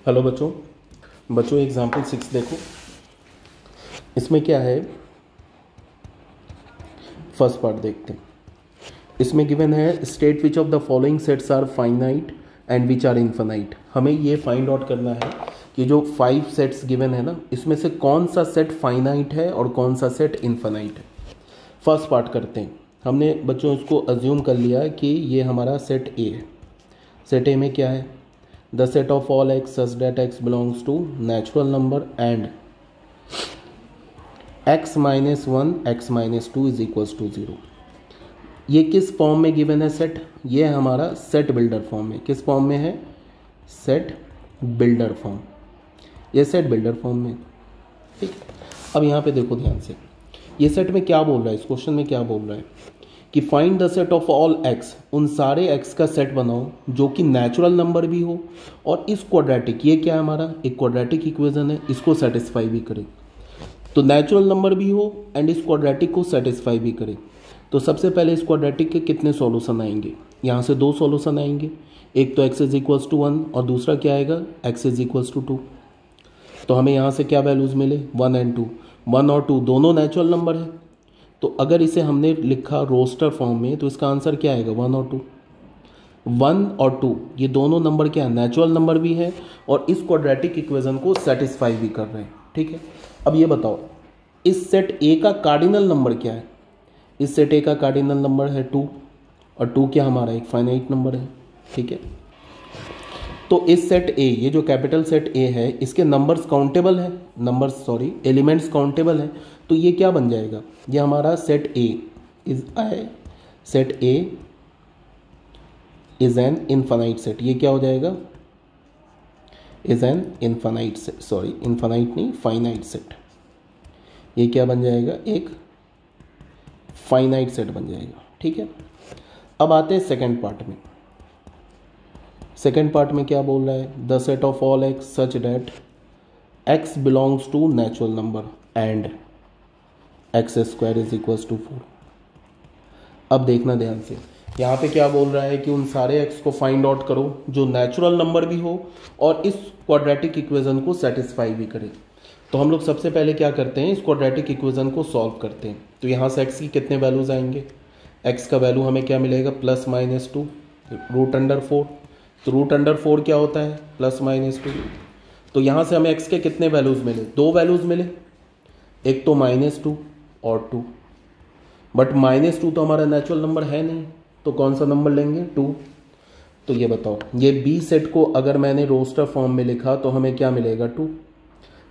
Hello बच्चों बच्चों example 6 देखो। इसमें क्या है, फर्स्ट पार्ट देखते हैं। इसमें गिवन है state which of the following sets are finite and which are infinite. हमें ये फाइंड आउट करना है कि जो 5 सेट्स गिवन है ना, इसमें से कौन सा सेट फाइनाइट है और कौन सा सेट इन्फाइनाइट है। फर्स्ट पार्ट करते हैं। हमने बच्चों इसको अज्यूम कर लिया कि ये हमारा सेट ए है। सेट ए में क्या है, the set of all x such that x belongs to natural number and x minus 1 x minus 2 is equals to 0। ये किस फॉर्म में गिवन है सेट, ये हमारा सेट बिल्डर फॉर्म में। किस फॉर्म में है, सेट बिल्डर फॉर्म। ये सेट बिल्डर फॉर्म में, ठीक। अब यहाँ पे देखो ध्यान से, ये सेट में क्या बोल रहा है, इस क्वेश्चन में क्या बोल रहा है कि find the set of all x, उन सारे एक्स का सेट बनाओ जो कि नेचुरल नंबर भी हो और इस क्वाड्रेटिक, ये क्या है हमारा एक क्वाड्रेटिक इक्वेशन है, इसको सेटिस्फाई भी करे। तो नेचुरल नंबर भी हो एंड इस क्वाड्रेटिक को सेटिस्फाई भी करे। तो सबसे पहले इस क्वाड्रेटिक के कितने सॉल्यूशन आएंगे, यहाँ से 2 सॉल्यूशन आएंगे। एक तो x इज इक्वल्स टू 1 और दूसरा क्या आएगा x इज इक्वल्स टू 2। तो हमें यहाँ से क्या वैल्यूज़ मिले, 1 एंड 2। 1 और 2 दोनों नेचुरल नंबर है, तो अगर इसे हमने लिखा रोस्टर फॉर्म में तो इसका आंसर क्या आएगा, 1 और 2। 1 और 2 ये दोनों नंबर क्या है, नेचुरल नंबर भी है और इस क्वाड्रेटिक इक्वेशन को सेटिस्फाई भी कर रहे हैं, ठीक है। अब ये बताओ इस सेट ए का कार्डिनल नंबर क्या है। इस सेट ए का कार्डिनल नंबर है 2 और 2 क्या हमारा एक फाइनाइट नंबर है, ठीक है। तो इस सेट ए, ये जो कैपिटल सेट ए है, इसके नंबर्स काउंटेबल है, एलिमेंट्स काउंटेबल है। तो ये क्या बन जाएगा, ये हमारा set A is an infinite set. ये क्या हो जाएगा, is an infinite set, infinite नहीं फाइनाइट सेट। ये क्या बन जाएगा, एक फाइनाइट सेट बन जाएगा, ठीक है। अब आते हैं सेकेंड पार्ट में। सेकेंड पार्ट में क्या बोल रहा है, the set of all x such that x belongs to natural number and x square is equals to 4। अब देखना ध्यान से, यहाँ पे क्या बोल रहा है कि उन सारे एक्स को फाइंड आउट करो जो नेचुरल नंबर भी हो और इस क्वाड्रेटिक इक्वेशन को सेटिस्फाई भी करे। तो हम लोग सबसे पहले क्या करते हैं, इस क्वाड्रेटिक इक्वेशन को सॉल्व करते हैं। तो यहाँ से एक्स की कितने वैल्यूज आएंगे, एक्स का वैल्यू हमें क्या मिलेगा, +-2 √4। तो √4 क्या होता है, +-2। तो यहाँ से हमें एक्स के कितने वैल्यूज मिले, 2 वैल्यूज मिले, एक तो -2 और 2। बट -2 तो हमारा नेचुरल नंबर है नहीं, तो कौन सा नंबर लेंगे, 2। तो ये बताओ, ये बी सेट को अगर मैंने रोस्टर फॉर्म में लिखा तो हमें क्या मिलेगा, 2।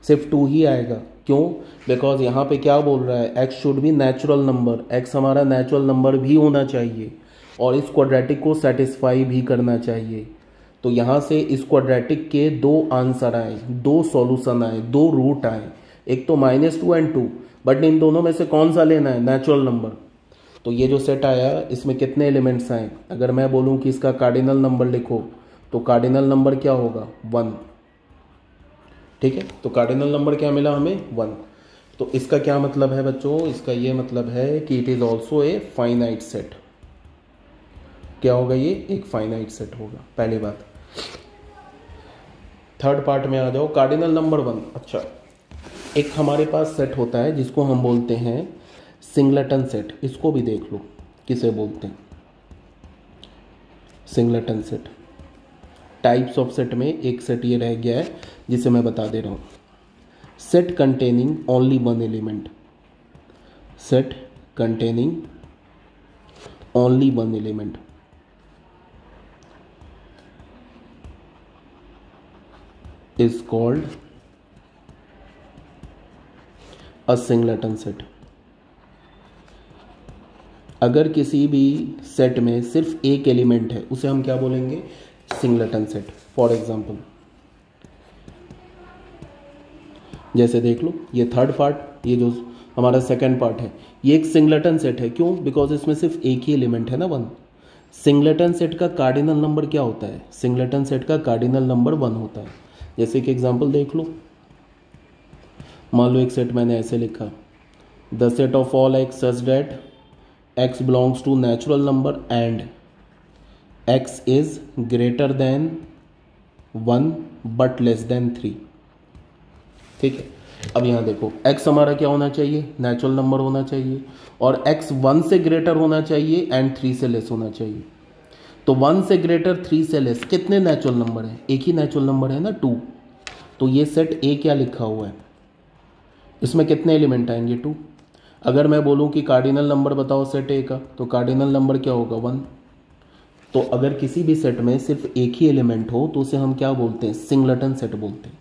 सिर्फ 2 ही आएगा, क्यों, बिकॉज यहाँ पे क्या बोल रहा है, x should be natural number, x हमारा नेचुरल नंबर भी होना चाहिए और इस क्वाड्रेटिक को सेटिस्फाई भी करना चाहिए। तो यहाँ से इस क्वाड्रेटिक के 2 आंसर आए, 2 सॉल्यूशन आए, 2 रूट आए, एक तो -2 एंड 2। बट इन दोनों में से कौन सा लेना है, नेचुरल नंबर। तो ये जो सेट आया इसमें कितने एलिमेंट्स आए, अगर मैं बोलूँ कि इसका कार्डिनल नंबर लिखो तो कार्डिनल नंबर क्या होगा, 1, ठीक है। तो कार्डिनल नंबर क्या मिला हमें, 1। तो इसका क्या मतलब है बच्चों, इसका ये मतलब है कि it is also a finite set. क्या होगा, ये एक फाइनाइट सेट होगा, पहली बात। थर्ड पार्ट में आ जाओ, कार्डिनल नंबर 1। अच्छा, एक हमारे पास सेट होता है जिसको हम बोलते हैं सिंगलेटन सेट। इसको भी देख लो किसे बोलते हैं, singleton set. Types of set में एक सेट ये रह गया है जिसे मैं बता दे रहा हूँ, set containing only 1 element. Set containing only 1 element is called a singleton set। अगर किसी भी सेट में सिर्फ एक एलिमेंट है उसे हम क्या बोलेंगे, सिंगलेटन सेट। फॉर एग्जांपल जैसे देख लो, ये थर्ड पार्ट, ये जो हमारा सेकंड पार्ट है, ये एक सिंगलेटन सेट है। क्यों, बिकॉज इसमें सिर्फ एक ही एलिमेंट है ना, 1। सिंगलेटन सेट का कार्डिनल नंबर क्या होता है, सिंगलेटन सेट का कार्डिनल नंबर 1 होता है। जैसे कि एग्जांपल देख लो, मान लो एक सेट मैंने ऐसे लिखा, the set of all x such that x belongs to natural number and x is greater than 1 but less than 3। ठीक है, अब यहाँ देखो x हमारा क्या होना चाहिए, नेचुरल नंबर होना चाहिए, और x 1 से ग्रेटर होना चाहिए एंड 3 से लेस होना चाहिए। तो 1 से ग्रेटर 3 से लेस कितने नेचुरल नंबर हैं, एक ही नेचुरल नंबर है ना 2। तो ये सेट ए क्या लिखा हुआ है, इसमें कितने एलिमेंट आएंगे 2। अगर मैं बोलूँ कि कार्डिनल नंबर बताओ सेट ए का, तो कार्डिनल नंबर क्या होगा 1। तो अगर किसी भी सेट में सिर्फ एक ही एलिमेंट हो तो उसे हम क्या बोलते हैं, सिंगलेटन सेट बोलते हैं।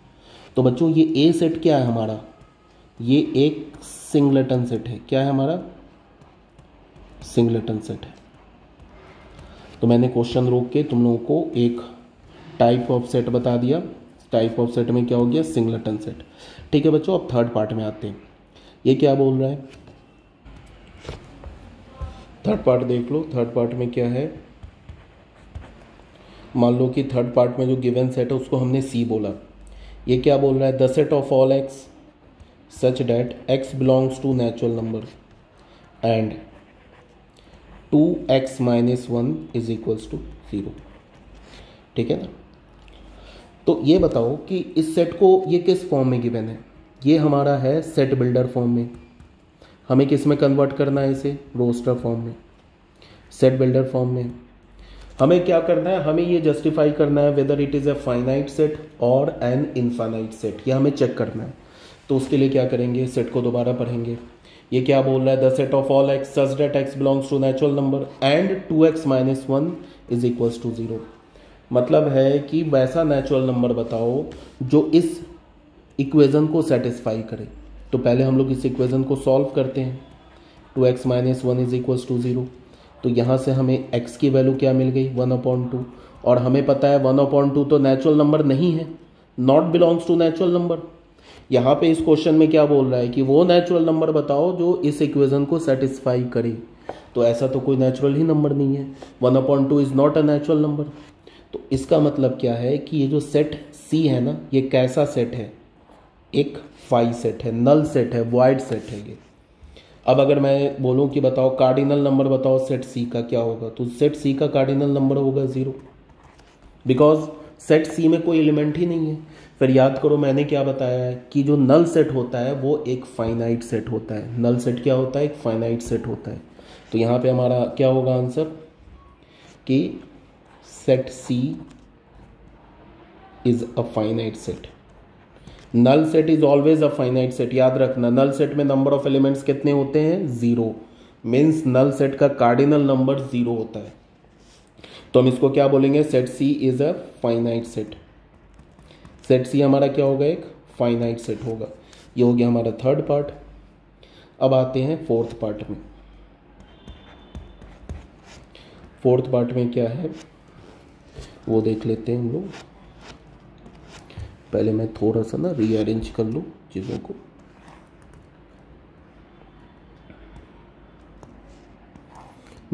तो बच्चों ये ए सेट क्या है हमारा, ये एक सिंगलेटन सेट है। क्या है हमारा, सिंगलेटन सेट है। तो मैंने क्वेश्चन रोक के तुम लोगों को एक टाइप ऑफ सेट बता दिया। टाइप ऑफ सेट में क्या हो गया, सिंगलेटन सेट। ठीक है बच्चों, अब थर्ड पार्ट में आते हैं। ये क्या बोल रहा है, थर्ड पार्ट देख लो। थर्ड पार्ट में क्या है, मान लो कि थर्ड पार्ट में जो गिवन सेट है उसको हमने सी बोला। ये क्या बोल रहा है, the set of all x such that x belongs to natural number and 2x - 1 is equals to 0। ठीक है ना। तो ये बताओ कि इस सेट को ये किस फॉर्म में गिवन है, ये हमारा है सेट बिल्डर फॉर्म में। हमें किस में कन्वर्ट करना है इसे, रोस्टर फॉर्म में, सेट बिल्डर फॉर्म में। हमें क्या करना है, हमें ये जस्टिफाई करना है whether it is a finite set और एन इनफाइनाइट सेट, ये हमें चेक करना है। तो उसके लिए क्या करेंगे, सेट को दोबारा पढ़ेंगे। ये क्या बोल रहा है, the set of all x such that x belongs to natural number and 2x - 1 is equals to 0। मतलब है कि वैसा नेचुरल नंबर बताओ जो इस इक्वेशन को सेटिस्फाई करे। तो पहले हम लोग इस इक्वेशन को सॉल्व करते हैं। 2x - 1 is equals to 0। तो यहाँ से हमें x की वैल्यू क्या मिल गई, 1/2। और हमें पता है 1/2 तो नेचुरल नंबर नहीं है, not belongs to natural number. यहाँ पे इस क्वेश्चन में क्या बोल रहा है कि वो नेचुरल नंबर बताओ जो इस इक्वेशन को सेटिस्फाई करे। तो ऐसा तो कोई नेचुरल ही नंबर नहीं है, 1/2 is not a natural number. तो इसका मतलब क्या है कि ये जो सेट सी है ना, ये कैसा सेट है, एक फाई सेट है, नल सेट है, वॉइड सेट है ये। अब अगर मैं बोलूं कि बताओ कार्डिनल नंबर बताओ सेट सी का क्या होगा, तो सेट सी का कार्डिनल नंबर होगा 0, बिकॉज सेट सी में कोई एलिमेंट ही नहीं है। फिर याद करो मैंने क्या बताया है कि जो नल सेट होता है वो एक फाइनाइट सेट होता है। नल सेट क्या होता है, एक फाइनाइट सेट होता है। तो यहाँ पे हमारा क्या होगा आंसर कि set C is a finite set. Null set is always a finite set, याद रखना। नल सेट में नंबर ऑफ एलिमेंट्स कितने होते हैं, 0। मीन्स नल सेट का कार्डिनल नंबर 0 होता है। तो हम इसको क्या बोलेंगे, set C is a finite set. Set C हमारा क्या होगा, एक फाइनाइट सेट होगा। ये हो गया हमारा थर्ड पार्ट। अब आते हैं फोर्थ पार्ट में। फोर्थ पार्ट में क्या है वो देख लेते हैं हम लोग। पहले मैं थोड़ा सा ना रीअरेंज कर लूँ चीज़ों को।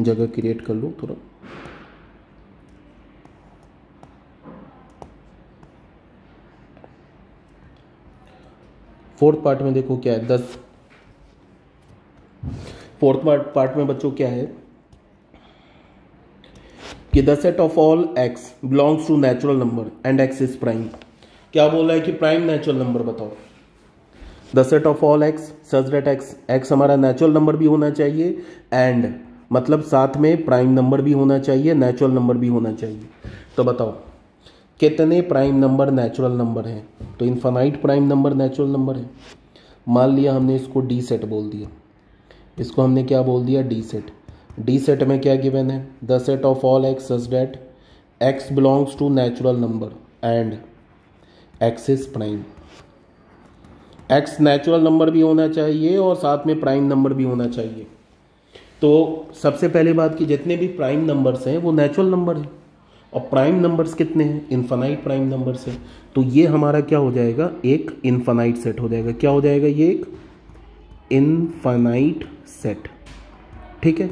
जगह क्रिएट कर लूँ थोड़ा। फोर्थ पार्ट में देखो क्या है, फोर्थ पार्ट में बच्चों क्या है कि the set of all x belongs to natural number and x is prime. क्या बोल रहा है कि प्राइम नेचुरल नंबर बताओ। The set of all x such that x हमारा नेचुरल नंबर भी होना चाहिए एंड मतलब साथ में प्राइम नंबर भी होना चाहिए, नेचुरल नंबर भी होना चाहिए। तो बताओ कितने प्राइम नंबर नेचुरल नंबर हैं। तो infinite prime number natural number है। मान लिया हमने इसको डी सेट बोल दिया, इसको हमने क्या बोल दिया, डी सेट। डी सेट में क्या गिवन है, the set of all x such that x belongs to natural number and x is prime. X natural number भी होना चाहिए और साथ में प्राइम नंबर भी होना चाहिए। तो सबसे पहली बात कि जितने भी प्राइम नंबर्स हैं वो नेचुरल नंबर हैं और प्राइम नंबर्स कितने हैं, इनफाइनाइट प्राइम नंबर्स हैं। तो ये हमारा क्या हो जाएगा, एक इनफाइनाइट सेट हो जाएगा। क्या हो जाएगा, ये एक इनफाइनाइट सेट। ठीक है।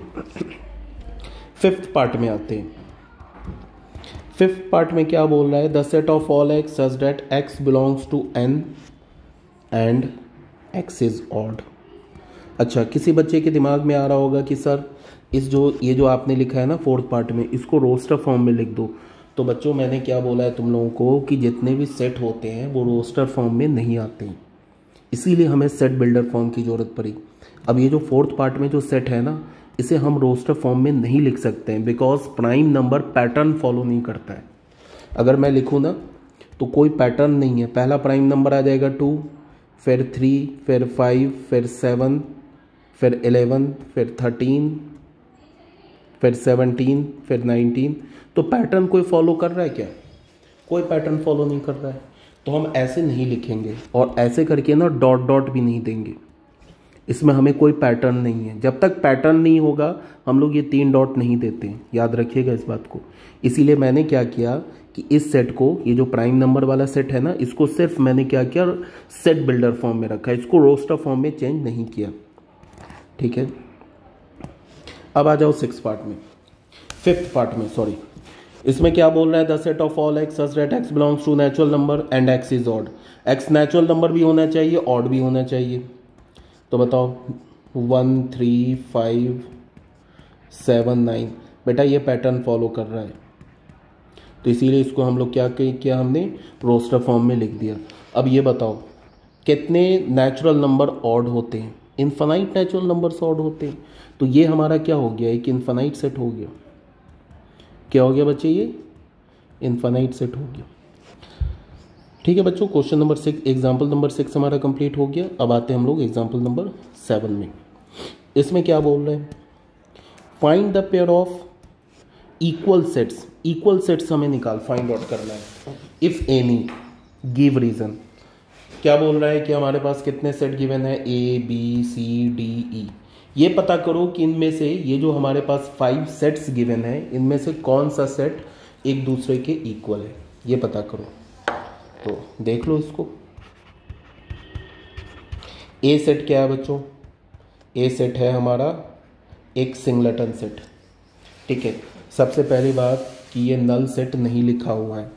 फिफ्थ पार्ट में आते हैं। फिफ्थ पार्ट में क्या बोल रहा है, the set of all x such that x belongs to N and x is odd. अच्छा, किसी बच्चे के दिमाग में आ रहा होगा कि सर ये जो आपने लिखा है ना फोर्थ पार्ट में, इसको रोस्टर फॉर्म में लिख दो। तो बच्चों मैंने क्या बोला है तुम लोगों को कि जितने भी सेट होते हैं वो रोस्टर फॉर्म में नहीं आते हैं, इसीलिए हमें सेट बिल्डर फॉर्म की ज़रूरत पड़ी। अब ये जो फोर्थ पार्ट में जो सेट है ना, इसे हम रोस्टर फॉर्म में नहीं लिख सकते हैं because prime number pattern follow नहीं करता है। अगर मैं लिखूँ ना तो कोई पैटर्न नहीं है, पहला प्राइम नंबर आ जाएगा 2, फिर 3, फिर 5, फिर 7, फिर 11, फिर 13, फिर 17, फिर 19। तो पैटर्न कोई फॉलो कर रहा है क्या? कोई पैटर्न फॉलो नहीं कर रहा है, तो हम ऐसे नहीं लिखेंगे और ऐसे करके ना डॉट डॉट भी नहीं देंगे, इसमें हमें कोई पैटर्न नहीं है। जब तक पैटर्न नहीं होगा हम लोग ये 3 डॉट नहीं देते, याद रखिएगा इस बात को। इसीलिए मैंने क्या किया कि इस सेट को, ये जो प्राइम नंबर वाला सेट है ना, इसको सिर्फ मैंने क्या किया, सेट बिल्डर फॉर्म में रखा, इसको रोस्टर फॉर्म में चेंज नहीं किया, ठीक है। अब आ जाओ 5th पार्ट में, सॉरी। इसमें क्या बोल रहा है, the set of all x such that x belongs to natural number and x is odd. X natural number भी होना चाहिए, ऑड भी होना चाहिए। तो बताओ 1, 3, 5, 7, 9, बेटा ये पैटर्न फॉलो कर रहा है, तो इसीलिए इसको हम लोग क्या किया, हमने रोस्टर फॉर्म में लिख दिया। अब ये बताओ कितने नेचुरल नंबर ऑड होते हैं? इन्फिनाइट नेचुरल नंबर्स ऑड होते हैं। तो ये हमारा क्या हो गया, एक इन्फिनाइट सेट हो गया। क्या हो गया बच्चे? ये इन्फिनाइट सेट हो गया, ठीक है बच्चों। क्वेश्चन नंबर 6, एग्जाम्पल नंबर 6 हमारा कंप्लीट हो गया। अब आते हैं हम लोग एग्जाम्पल नंबर 7 में। इसमें क्या बोल रहे हैं, find the pair of equal sets हमें फाइंड आउट करना है। If any give reason. क्या बोल रहा है कि हमारे पास कितने सेट गिवन है, A B C D E। ये पता करो कि इनमें से ये जो हमारे पास 5 सेट्स गिवन है, इनमें से कौन सा सेट एक दूसरे के इक्वल है, ये पता करो। तो देख लो इसको। ए सेट क्या है बच्चों? ए सेट है हमारा एक सिंगलेटन सेट, ठीक है। सबसे पहली बात कि ये नल सेट नहीं लिखा हुआ है,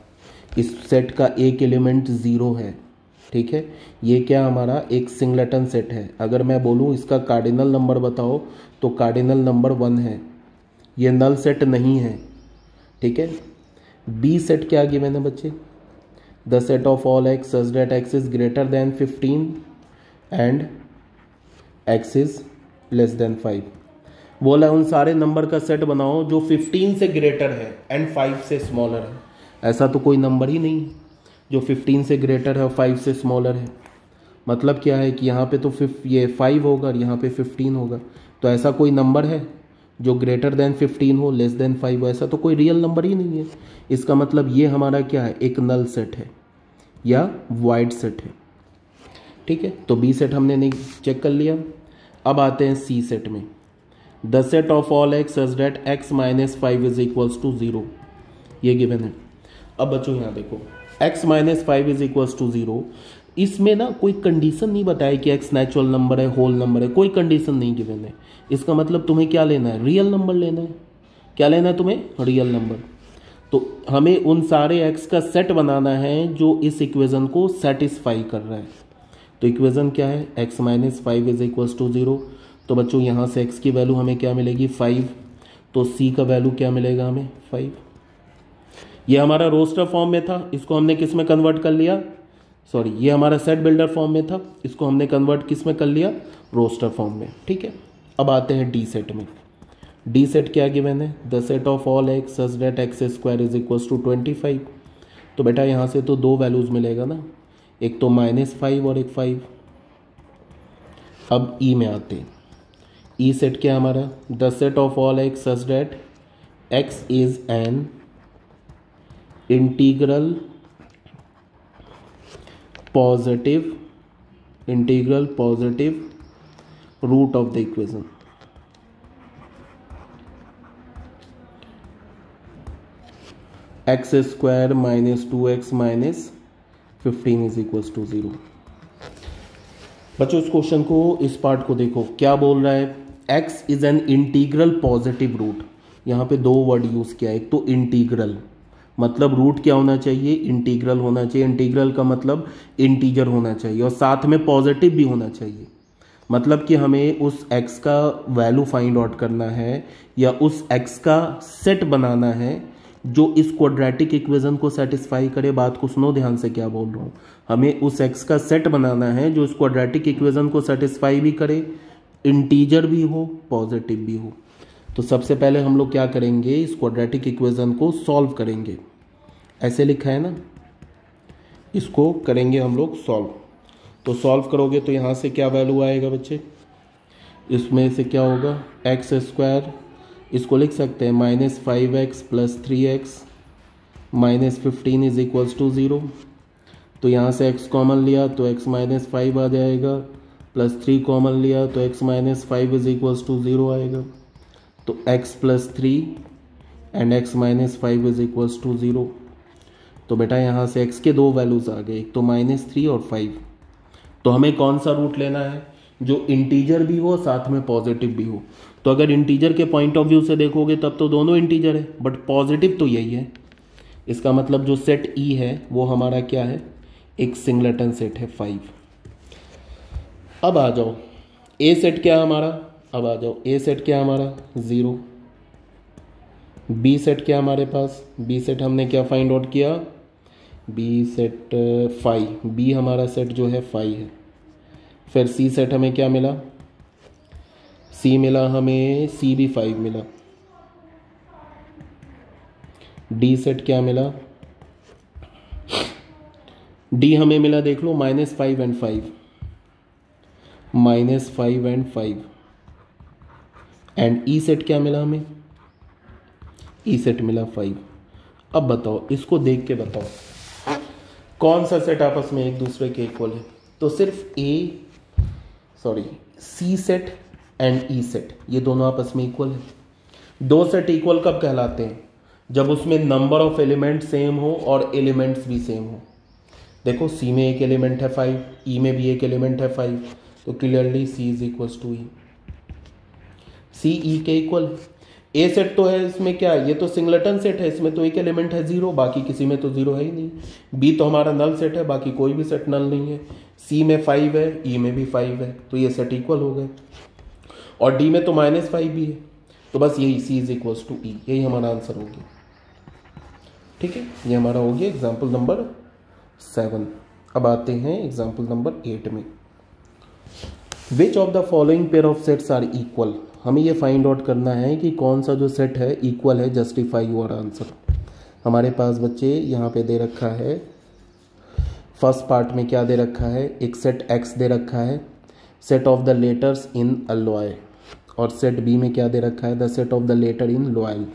इस सेट का एक एलिमेंट 0 है, ठीक है। ये क्या हमारा एक सिंगलेटन सेट है। अगर मैं बोलूँ इसका कार्डिनल नंबर बताओ तो कार्डिनल नंबर 1 है, ये नल सेट नहीं है, ठीक है। बी सेट क्या गिवन है बच्चे, the set of all x such that x is greater then 15 and x is less then 5। बोला उन सारे नंबर का सेट बनाओ जो 15 से ग्रेटर है एंड 5 से स्मॉलर है। ऐसा तो कोई नंबर ही नहीं जो 15 से ग्रेटर है और 5 से स्मॉलर है। मतलब क्या है कि यहाँ पे तो ये 5 होगा और यहाँ पे 15 होगा, तो ऐसा कोई नंबर है जो ग्रेटर देन 15 हो, लेस देन 5 हो? ऐसा तो कोई रियल नंबर ही नहीं है। इसका मतलब ये हमारा क्या है, एक नल सेट है या वाइड सेट है, ठीक है। तो बी सेट हमने नहीं चेक कर लिया। अब आते हैं सी सेट में, the set of all x such that x minus 5 is equals to 0, ये गिवन है। अब बच्चों यहाँ देखो, x minus 5 is equals to 0, इसमें ना कोई कंडीशन नहीं बताया कि x नेचुरल नंबर है, होल नंबर है, कोई कंडीशन नहीं गिवन है। इसका मतलब तुम्हें क्या लेना है, रियल नंबर लेना है। क्या लेना है तुम्हें, रियल नंबर। तो हमें उन सारे x का सेट बनाना है जो इस इक्वेशन को सेटिस्फाई कर रहा है। तो इक्वेशन क्या है, x minus 5 is equals to 0। तो बच्चों यहाँ से x की वैल्यू हमें क्या मिलेगी, 5। तो c का वैल्यू क्या मिलेगा हमें, 5। ये हमारा रोस्टर फॉर्म में था, इसको हमने किस में कन्वर्ट कर लिया, सॉरी ये हमारा सेट बिल्डर फॉर्म में था, इसको हमने कन्वर्ट किस में कर लिया, रोस्टर फॉर्म में, ठीक है। अब आते हैं डी सेट में। डी सेट क्या गिवन है, the set of all x such that x square is equals to 25। तो बेटा यहाँ से तो 2 वैल्यूज मिलेगा ना, एक तो -5 और एक 5। अब ई में आते हैं, ई सेट क्या हमारा, the set of all x such that x is an integral positive root of the equation. X square minus 2x minus 15 is equals to 0। बच्चों इस क्वेश्चन को, इस पार्ट को देखो, क्या बोल रहा है, x is an integral positive root. यहाँ पे 2 वर्ड यूज किया है, एक तो इंटीग्रल, मतलब रूट क्या होना चाहिए, इंटीग्रल होना चाहिए। इंटीग्रल का मतलब इंटीजर होना चाहिए और साथ में पॉजिटिव भी होना चाहिए। मतलब कि हमें उस x का वैल्यू फाइंड आउट करना है या उस x का सेट बनाना है जो इस क्वाड्रेटिक इक्वेशन को सेटिस्फाई करे। बात को सुनो ध्यान से, क्या बोल रहा हूँ, हमें उस x का सेट बनाना है जो इस क्वाड्रेटिक इक्वेशन को सेटिस्फाई भी करे, इंटीजर भी हो, पॉजिटिव भी हो। तो सबसे पहले हम लोग क्या करेंगे, इस क्वाड्रेटिक इक्वेशन को सॉल्व करेंगे। ऐसे लिखा है ना, इसको करेंगे हम लोग सॉल्व। तो सॉल्व करोगे तो यहाँ से क्या वैल्यू आएगा बच्चे, इसमें से क्या होगा, एक्स स्क्वायर, इसको लिख सकते हैं -5x + 3x -15 is equals to 0। तो यहाँ से x कॉमन लिया तो x - 5 आ जाएगा, +3 कॉमन लिया तो x - 5 इज इक्वल्स टू 0 आएगा। तो x + 3 and x - 5 is equals to 0। तो बेटा यहाँ से x के दो वैल्यूज़ आ गए, एक तो -3 और 5। तो हमें कौन सा रूट लेना है, जो इंटीजर भी हो साथ में पॉजिटिव भी हो। तो अगर इंटीजर के पॉइंट ऑफ व्यू से देखोगे तब तो दोनों इंटीजर है, बट पॉजिटिव तो यही है। इसका मतलब जो सेट E है वो हमारा क्या है, एक सिंगलेटन सेट है 5। अब आ जाओ ए सेट क्या है हमारा, अब आ जाओ ए सेट क्या है हमारा 0। बी सेट क्या हमारे पास, बी सेट हमने क्या फाइंड आउट किया, बी सेट 5, बी हमारा सेट जो है 5 है। फिर सी सेट हमें क्या मिला, सी मिला हमें, सी भी 5 मिला। डी सेट क्या मिला, डी हमें मिला देख लो -5 and 5, -5 and 5। And E set क्या मिला हमें, ई सेट मिला 5। अब बताओ, इसको देख के बताओ कौन सा सेट आपस में एक दूसरे के इक्वल है। तो सिर्फ सी सेट एंड ई सेट, ये दोनों आपस में इक्वल है। दो सेट इक्वल कब कहलाते हैं, जब उसमें नंबर ऑफ एलिमेंट सेम हो और एलिमेंट्स भी सेम हो। देखो सी में एक एलिमेंट है 5, ई में भी एक एलिमेंट है 5, तो clearly C is equals to E, C E के इक्वल। ए सेट तो है, इसमें क्या है, ये तो सिंगलेटन सेट है, इसमें तो एक एलिमेंट है 0, बाकी किसी में तो 0 है ही नहीं। बी तो हमारा नल सेट है, बाकी कोई भी सेट नल नहीं है। सी में 5 है, ई में भी 5 है, तो ये सेट इक्वल हो गए। और डी में तो -5 भी है, तो बस यही सी इज इक्वल्स टू ई, यही हमारा आंसर हो गया। ठीक है, ये हमारा हो गया एग्जाम्पल नंबर 7। अब आते हैं एग्जाम्पल नंबर 8 में। Which of the following pair of sets are equal, हमें ये फाइंड आउट करना है कि कौन सा जो सेट है इक्वल है। Justify your answer. हमारे पास बच्चे यहाँ पे दे रखा है, फर्स्ट पार्ट में क्या दे रखा है, एक सेट x दे रखा है, set of the letters in alloy, और सेट b में क्या दे रखा है, the set of the letter in loyal.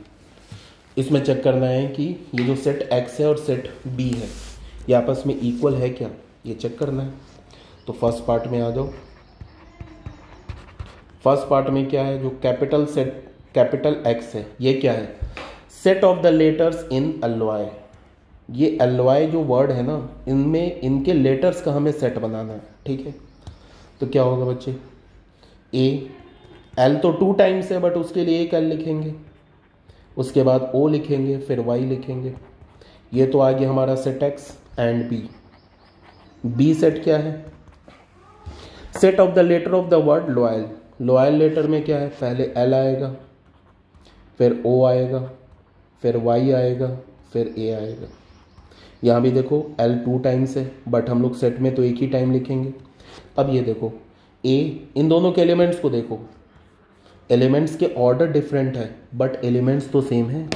इसमें चेक करना है कि ये जो सेट x है और सेट b है ये आपस में इक्वल है क्या, ये चेक करना है। तो फर्स्ट पार्ट में आ जाओ। फर्स्ट पार्ट में क्या है, जो कैपिटल सेट कैपिटल X है, ये क्या है, set of the letters in alloy. ये अलोय जो वर्ड है ना, इनमें इनके लेटर्स का हमें सेट बनाना है। ठीक है, तो क्या होगा बच्चे, ए एल तो 2 टाइम्स है, बट उसके लिए एक एल लिखेंगे, उसके बाद ओ लिखेंगे, फिर वाई लिखेंगे। ये तो आ गया हमारा set X and B. B set क्या है, set of the letter of the word loyal. Loyal letter में क्या है, पहले एल आएगा, फिर ओ आएगा, फिर वाई आएगा, फिर ए आएगा। यहाँ भी देखो एल 2 टाइम्स है, बट हम लोग सेट में तो एक ही टाइम लिखेंगे। अब ये देखो ए, इन दोनों के एलिमेंट्स को देखो, एलिमेंट्स के ऑर्डर डिफरेंट है बट एलिमेंट्स तो सेम है।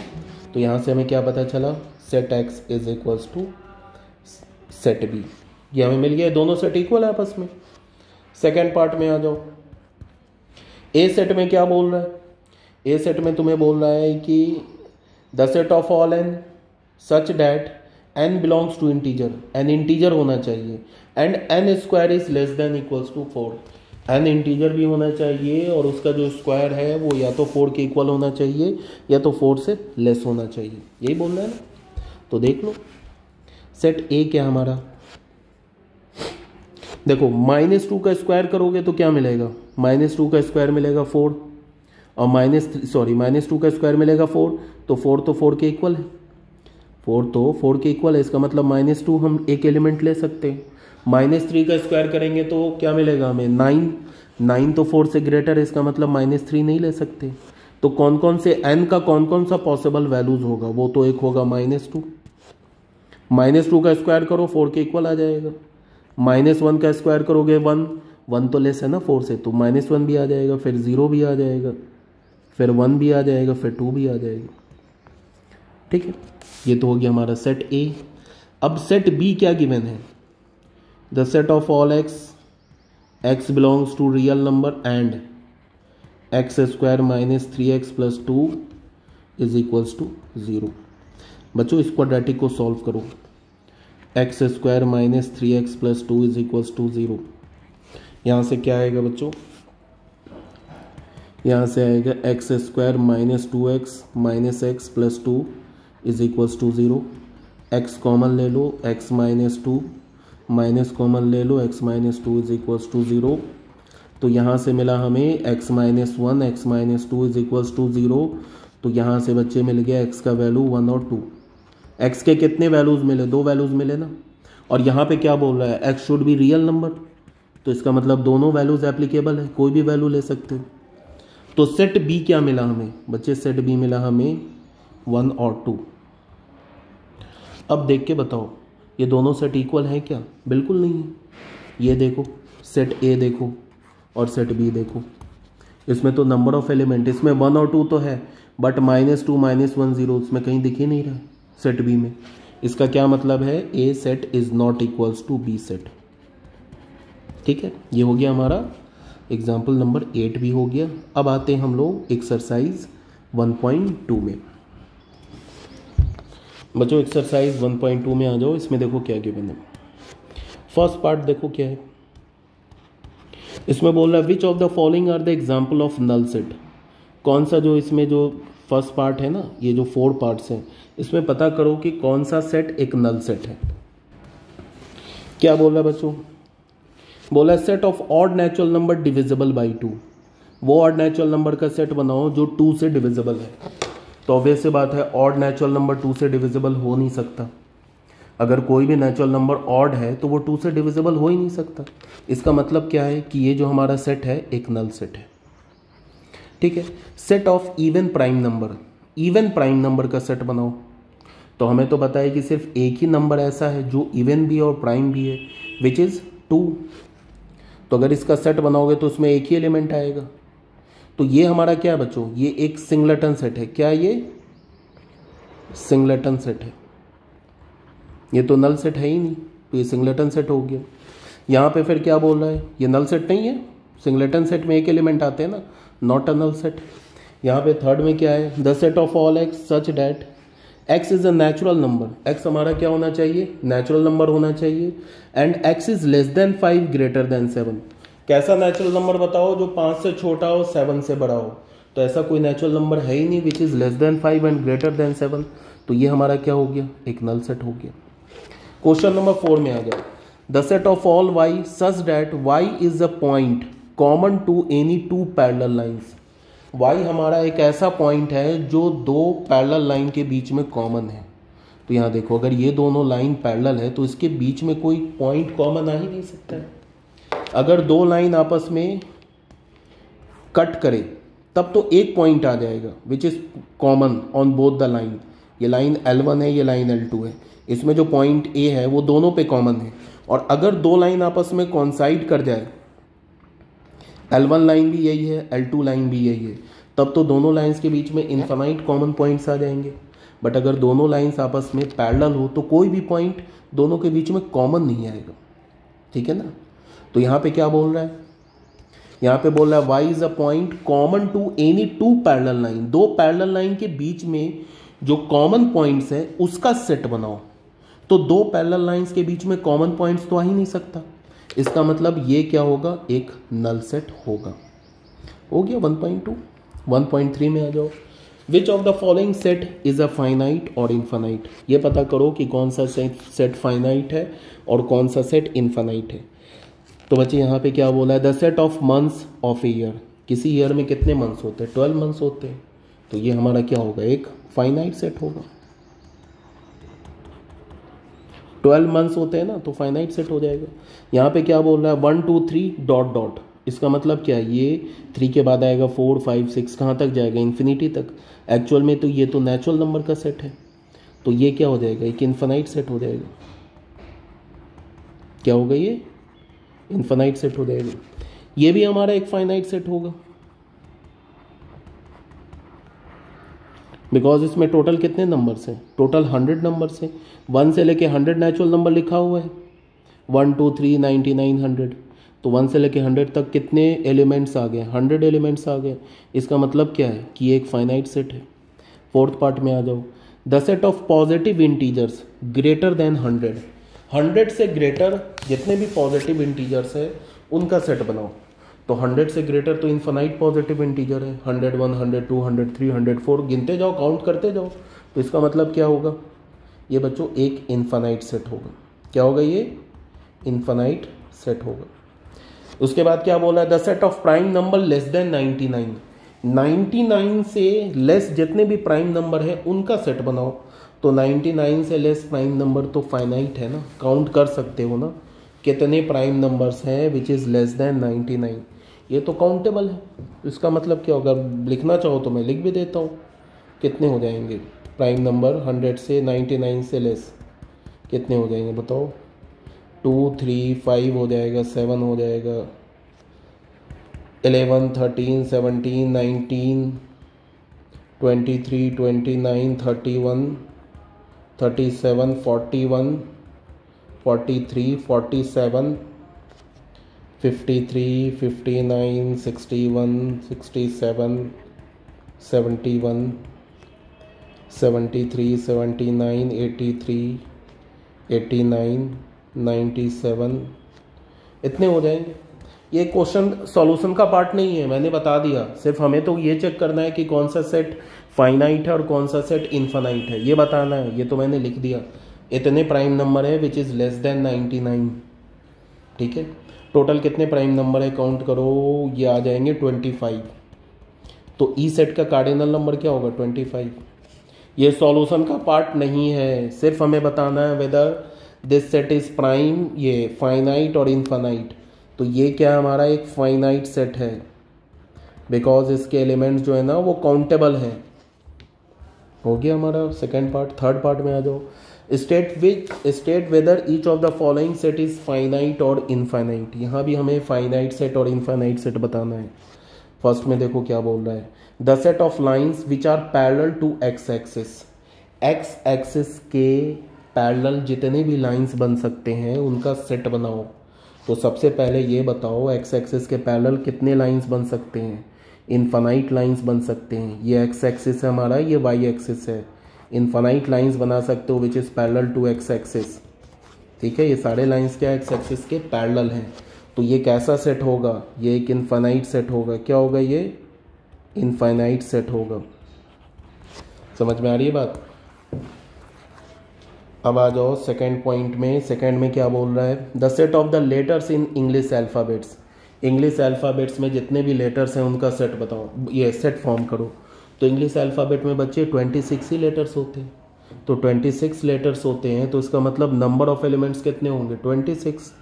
तो यहाँ से हमें क्या पता चला, set x is equals to set B. ये हमें मिल गया, दोनों सेट इक्वल है आपस में। सेकेंड पार्ट में आ जाओ। ए सेट में क्या बोल रहा है, ए सेट में तुम्हें बोल रहा है कि the set of all n such that n belongs to integer, n integer होना चाहिए, and n square is less than equals to 4। N integer भी होना चाहिए और उसका जो स्क्वायर है वो या तो 4 के इक्वल होना चाहिए या तो 4 से लेस होना चाहिए, यही बोल रहा है ना। तो देख लो सेट ए क्या हमारा, देखो -2 का स्क्वायर करोगे तो क्या मिलेगा, -2 का स्क्वायर मिलेगा 4, और -2 का स्क्वायर मिलेगा 4, तो 4 के इक्वल है, 4 के इक्वल है। इसका मतलब -2 हम एक एलिमेंट ले सकते हैं। -3 का स्क्वायर करेंगे तो क्या मिलेगा हमें, 9 तो 4 से ग्रेटर है, इसका मतलब -3 नहीं ले सकते। तो कौन कौन से n का कौन कौन सा पॉसिबल वैल्यूज होगा, वो तो एक होगा -2, -2 का स्क्वायर करो 4 के इक्वल आ जाएगा, -1 का स्क्वायर करोगे 1, 1 तो लेस है ना 4 से, तो -1 भी आ जाएगा, फिर 0 भी आ जाएगा, फिर 1 भी आ जाएगा, फिर 2 भी आ जाएगा। ठीक है, ये तो हो गया हमारा सेट ए। अब सेट बी क्या गिवन है, the set of all x belongs to real number and x square -3x + 2 is equals to 0। बच्चों इस क्वाड्रेटिक को सॉल्व करो, x square -3x + 2 is equals to 0। यहाँ से क्या आएगा बच्चों, यहाँ से आएगा x square -2x - x + 2 is equals to 0। x common ले लो, x -2 माइनस कॉमन ले लो, x - 2 इज इक्वल्स टू 0। तो यहाँ से मिला हमें x - 1 x - 2 is equals to 0। तो यहाँ से बच्चे मिल गया x का वैल्यू 1 और 2। x के कितने वैल्यूज़ मिले, 2 वैल्यूज़ मिले ना। और यहाँ पे क्या बोल रहा है, x should be real number, तो इसका मतलब दोनों वैल्यूज़ एप्लीकेबल है, कोई भी वैल्यू ले सकते हो। तो सेट बी क्या मिला हमें बच्चे, सेट बी मिला हमें 1 और 2। अब देख के बताओ ये दोनों सेट इक्वल है क्या, बिल्कुल नहीं है। ये देखो सेट ए देखो और सेट बी देखो, इसमें तो नंबर ऑफ एलिमेंट, इसमें 1 और 2 तो है, बट -2 -1 0 इसमें कहीं दिख ही नहीं रहा सेट बी में। इसका क्या मतलब है, A set is not equals to B set. ठीक है, ये हो गया हमारा एग्जाम्पल नंबर 8 भी हो गया। अब आते हैं हम लोग एक्सरसाइज 1.2 में। बच्चों एक्सरसाइज 1.2 में आ जाओ, इसमें देखो क्या गिवन है। फर्स्ट पार्ट देखो क्या है, इसमें बोल रहा है which of the following are the example of null set. कौन सा, जो इसमें जो फर्स्ट पार्ट है ना, ये जो 4 पार्ट्स हैं, इसमें पता करो कि कौन सा सेट एक नल सेट है। क्या बोल रहा है बच्चों, बोला set of odd natural number divisible by 2। वो ऑड नेचुरल नंबर का सेट बनाओ जो 2 से डिविजिबल है। तो ऑब्वियस सी बात है, ऑड नेचुरल नंबर 2 से डिविजिबल हो नहीं सकता। अगर कोई भी नेचुरल नंबर ऑड है तो वो 2 से डिविजिबल हो ही नहीं सकता। इसका मतलब क्या है कि ये जो हमारा सेट है एक नल सेट है। ठीक है, set of even prime number, even prime number का सेट बनाओ। तो हमें तो पता है कि सिर्फ एक ही नंबर ऐसा है जो इवन भी है और प्राइम भी है, विच इज़ 2। तो अगर इसका सेट बनाओगे तो उसमें एक ही एलिमेंट आएगा। तो ये हमारा क्या है बच्चों, ये एक सिंगलेटन सेट है। क्या ये सिंगलेटन सेट है, ये तो नल सेट है ही नहीं, तो ये सिंगलेटन सेट हो गया। यहाँ पे फिर क्या बोल रहा है, ये नल सेट नहीं है, सिंगलेटन सेट में एक एलिमेंट आते हैं ना, नॉट अ नल सेट। यहाँ पे थर्ड में क्या है, the set of all x such that x is a natural number. X हमारा क्या होना चाहिए, नेचुरल नंबर होना चाहिए। And x is less then 5 greater than 7। कैसा नेचुरल नंबर बताओ जो 5 से छोटा हो 7 से बड़ा हो। तो ऐसा कोई नेचुरल नंबर है ही नहीं which is less then 5 and greater than 7। तो ये हमारा क्या हो गया, एक नल सेट हो गया। क्वेश्चन नंबर 4 में आ गया, the set of all y such that y is a point common to any 2 parallel lines. Y हमारा एक ऐसा पॉइंट है जो 2 पैरेलल लाइन के बीच में कॉमन है। तो यहाँ देखो, अगर ये दोनों लाइन पैरेलल है तो इसके बीच में कोई पॉइंट कॉमन आ ही नहीं सकता है। अगर 2 लाइन आपस में कट करे तब तो एक पॉइंट आ जाएगा which is common on both the line. ये लाइन L1 है, ये लाइन L2 है, इसमें जो पॉइंट A है वो दोनों पे कॉमन है। और अगर 2 लाइन आपस में कॉन्साइड कर जाए, L1 लाइन भी यही है, L2 लाइन भी यही है, तब तो दोनों लाइंस के बीच में इनफाइनाइट कॉमन पॉइंट्स आ जाएंगे। बट अगर दोनों लाइंस आपस में पैरेलल हो तो कोई भी पॉइंट दोनों के बीच में कॉमन नहीं आएगा। ठीक है ना। तो यहाँ पे क्या बोल रहा है, यहाँ पे बोल रहा है y is a point common to any 2 parallel line. 2 parallel line के बीच में जो कॉमन पॉइंट्स है उसका सेट बनाओ। तो 2 पैरेलल लाइंस के बीच में कॉमन पॉइंट्स तो आ ही नहीं सकता। इसका मतलब ये क्या होगा, एक नल सेट होगा। हो गया 1.2। 1.3 में आ जाओ, विच of the following set is a finite और इनफाइनाइट। ये पता करो कि कौन सा सेट फाइनाइट है और कौन सा सेट इनफाइनाइट है। तो बच्चे यहाँ पे क्या बोला है, the set of months of a year. किसी ईयर में कितने मंथ्स होते हैं, 12 मंथ्स होते हैं। तो ये हमारा क्या होगा, एक फाइनाइट सेट होगा। 12 मंथ्स होते हैं ना, तो फाइनाइट सेट हो जाएगा। यहाँ पे क्या बोल रहा है, 1 2 3 डॉट डॉट, इसका मतलब क्या है, ये 3 के बाद आएगा 4 5 6, कहाँ तक जाएगा, इन्फिनिटी तक। एक्चुअल में तो ये तो नेचुरल नंबर का सेट है, तो ये क्या हो जाएगा, एक इन्फिनाइट सेट हो जाएगा। क्या होगा, ये इन्फिनाइट सेट हो जाएगा। ये भी हमारा एक फाइनाइट सेट होगा, बिकॉज इसमें टोटल कितने नंबर्स हैं, टोटल 100 नंबर्स हैं। 1 से लेके 100 नेचुरल नंबर लिखा हुआ है, 1 2 3 99 100। तो 1 से लेके 100 तक कितने एलिमेंट्स आ गए, 100 एलिमेंट्स आ गए। इसका मतलब क्या है कि ये एक फाइनाइट सेट है। फोर्थ पार्ट में आ जाओ, the set of positive integers greater than 100। 100 से ग्रेटर जितने भी पॉजिटिव इंटीजर्स है उनका सेट बनाओ। तो 100 से ग्रेटर तो इन्फिनाइट पॉजिटिव इंटीजर है, 101 102 103 104 गिनते जाओ, काउंट करते जाओ। तो इसका मतलब क्या होगा, ये बच्चों एक इन्फिनाइट सेट होगा। क्या होगा, ये इन्फिनाइट सेट होगा। उसके बाद क्या बोला है, the set of prime number less than 99। 99 से लेस जितने भी प्राइम नंबर है उनका सेट बनाओ। तो 99 से लेस प्राइम नंबर तो फाइनाइट है ना, काउंट कर सकते हो ना कितने प्राइम नंबर्स हैं विच इज़ लेस देन 99। ये तो काउंटेबल है। इसका मतलब क्या होगा, लिखना चाहो तो मैं लिख भी देता हूँ। कितने हो जाएंगे प्राइम नंबर 100 से 99 से लेस, कितने हो जाएंगे बताओ, 2 3 5 हो जाएगा, 7 हो जाएगा, 11 13 17 19 23 29 31 37 41 43 47 53 59 61 67 71 73 79 83 89 97, इतने हो जाएंगे। ये क्वेश्चन सॉल्यूशन का पार्ट नहीं है, मैंने बता दिया। सिर्फ हमें तो ये चेक करना है कि कौन सा सेट फाइनाइट है और कौन सा सेट इनफाइनाइट है, ये बताना है। ये तो मैंने लिख दिया, इतने प्राइम नंबर है विच इज़ लेस देन 99। ठीक है, टोटल कितने प्राइम नंबर है काउंट करो, ये आ जाएंगे 25। तो ई सेट का कार्डिनल नंबर क्या होगा, 25। ये सॉल्यूशन का पार्ट नहीं है, सिर्फ हमें बताना है whether this set is prime, ये फाइनाइट और इनफाइनाइट। तो ये क्या हमारा एक फाइनाइट सेट है, बिकॉज इसके एलिमेंट्स जो है ना वो काउंटेबल हैं। हो गया हमारा सेकेंड पार्ट। थर्ड पार्ट में आ जाओ, state whether each of the following set is finite और इनफाइनाइट। यहाँ भी हमें फाइनाइट सेट और इनफाइनाइट सेट बताना है। फर्स्ट में देखो क्या बोल रहा है, the set of lines which are parallel to x axis. X axis के पैरेलल जितने भी लाइन्स बन सकते हैं उनका सेट बनाओ। तो सबसे पहले ये बताओ, एक्स एक्सिस के पैरेलल कितने लाइन्स बन सकते हैं, इनफाइनाइट लाइन्स बन सकते हैं। ये एक्स एक्सिस है हमारा, ये वाई एक्सिस है। इनफाइनाइट लाइन्स बना सकते हो which is parallel to x axis. ठीक है, ये सारे लाइन्स क्या एक्स एक्सिस के पैरेलल हैं। तो ये कैसा सेट होगा, ये एक इनफाइनाइट सेट होगा। क्या होगा, ये इनफाइनाइट सेट होगा। समझ में आ रही है बात। अब आ जाओ सेकेंड पॉइंट में। सेकेंड में क्या बोल रहा है, the set of the letters in English alphabets. English alphabets में जितने भी लेटर्स हैं उनका सेट बताओ, ये सेट फॉर्म करो। तो इंग्लिश अल्फ़ाबेट में बच्चे 26 ही लेटर्स होते हैं। तो 26 लेटर्स होते हैं, तो इसका मतलब नंबर ऑफ एलिमेंट्स कितने होंगे, 26।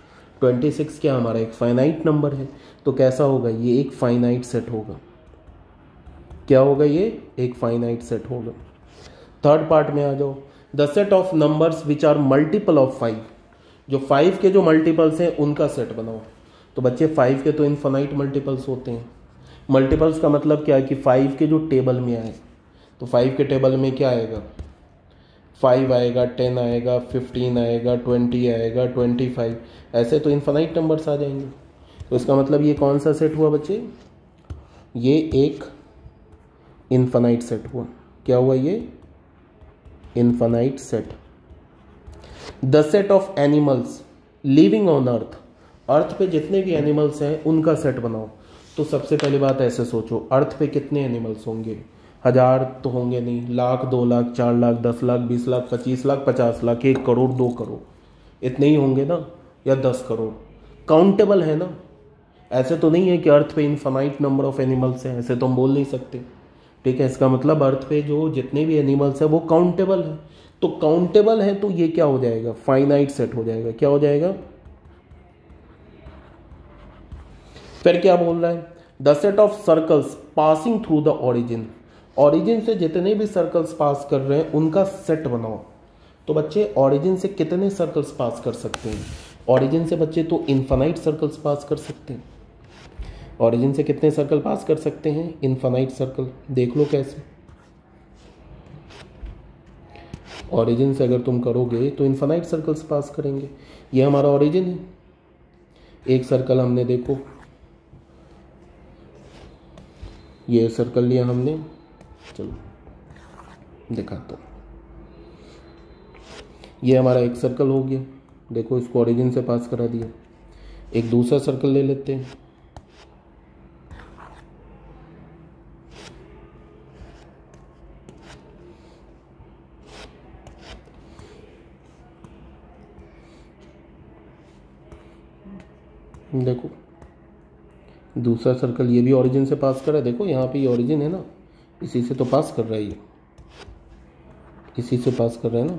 26 क्या हमारा एक फाइनाइट नंबर है। तो कैसा होगा, ये एक फाइनाइट सेट होगा। क्या होगा, ये एक फाइनाइट सेट होगा। थर्ड पार्ट में आ जाओ, the set of numbers which are multiple of 5। जो 5 के जो मल्टीपल्स हैं उनका सेट बनाओ। तो बच्चे 5 के तो इनफाइनाइट मल्टीपल्स होते हैं। मल्टीपल्स का मतलब क्या है कि 5 के जो टेबल में आए, तो 5 के टेबल में क्या आएगा, 5 आएगा, 10 आएगा, 15 आएगा, 20 आएगा, 25, ऐसे तो इनफाइनाइट नंबर्स आ जाएंगे। तो इसका मतलब ये कौन सा सेट हुआ बच्चे, ये एक इनफाइनाइट सेट हुआ। क्या हुआ, ये infinite set. The set of animals living on earth. Earth पे जितने भी एनिमल्स हैं उनका सेट बनाओ। तो सबसे पहली बात ऐसे सोचो, अर्थ पे कितने एनिमल्स होंगे, 1000 तो होंगे नहीं, लाख, 2 लाख, 4 लाख, 10 लाख, 20 लाख, 25 लाख, 50 लाख, 1 करोड़, 2 करोड़, इतने ही होंगे ना, या 10 करोड़। काउंटेबल है ना। ऐसे तो नहीं है कि अर्थ पे इनफाइनाइट नंबर ऑफ एनिमल्स हैं, ऐसे तो हम बोल नहीं सकते। ठीक है, इसका मतलब अर्थ पे जो जितने भी एनिमल्स हैं वो काउंटेबल है। तो काउंटेबल है तो ये क्या हो जाएगा, फाइनाइट सेट हो जाएगा। क्या हो जाएगा, फिर क्या बोल रहा है, the set of circles passing through the origin, origin से जितने भी सर्कल्स पास कर रहे हैं उनका सेट बनाओ। तो बच्चे ओरिजिन से कितने सर्कल्स पास कर सकते हैं, ओरिजिन से बच्चे तो इनफाइनाइट सर्कल्स पास कर सकते हैं। ओरिजिन से कितने सर्कल पास कर सकते हैं, इनफाइनाइट सर्कल। देख लो कैसे, ओरिजिन से अगर तुम करोगे तो इनफाइनाइट सर्कल्स पास करेंगे। ये हमारा ओरिजिन है, एक सर्कल हमने देखो ये सर्कल लिया हमने, चलो दिखाता हूँ। ये हमारा एक सर्कल हो गया, देखो इसको ओरिजिन से पास करा दिया। एक दूसरा सर्कल ले लेते हैं, देखो दूसरा सर्कल ये भी ओरिजिन से पास कर रहा है। देखो यहाँ पे ये ओरिजिन है ना, इसी से तो पास कर रहा है, ये इसी से पास कर रहा है ना,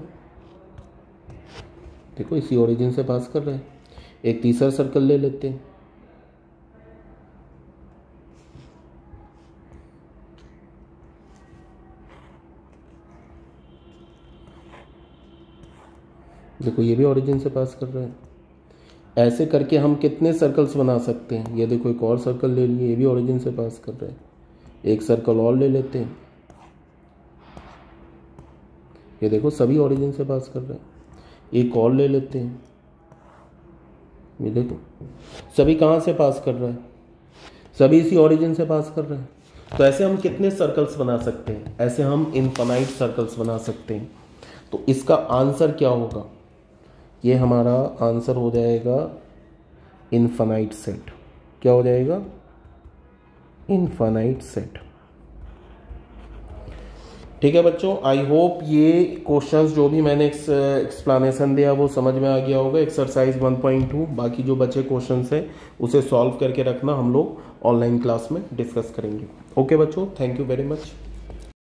देखो इसी ओरिजिन से पास कर रहा है। एक तीसरा सर्कल ले लेते हैं, देखो ये भी ओरिजिन से पास कर रहा है। ऐसे करके हम कितने सर्कल्स बना सकते हैं, ये देखो एक और सर्कल ले लिए, ये भी ओरिजिन से पास कर रहा है। एक सर्कल और ले लेते हैं, ये देखो सभी ओरिजिन से पास कर रहे हैं। एक और ले लेते हैं, ये देखो सभी कहाँ से पास कर रहा है, सभी इसी ओरिजिन से पास कर रहे हैं। तो ऐसे हम कितने सर्कल्स बना सकते हैं, ऐसे हम इनफाइनाइट सर्कल्स बना सकते हैं। तो इसका आंसर क्या होगा, ये हमारा आंसर हो जाएगा इनफाइनाइट सेट। क्या हो जाएगा, इनफाइनाइट सेट। ठीक है बच्चों, आई होप ये क्वेश्चंस जो भी मैंने एक्सप्लेनेशन दिया वो समझ में आ गया होगा। एक्सरसाइज 1.2 बाकी जो बचे क्वेश्चंस है उसे सॉल्व करके रखना, हम लोग ऑनलाइन क्लास में डिस्कस करेंगे। ओके बच्चों, थैंक यू वेरी मच।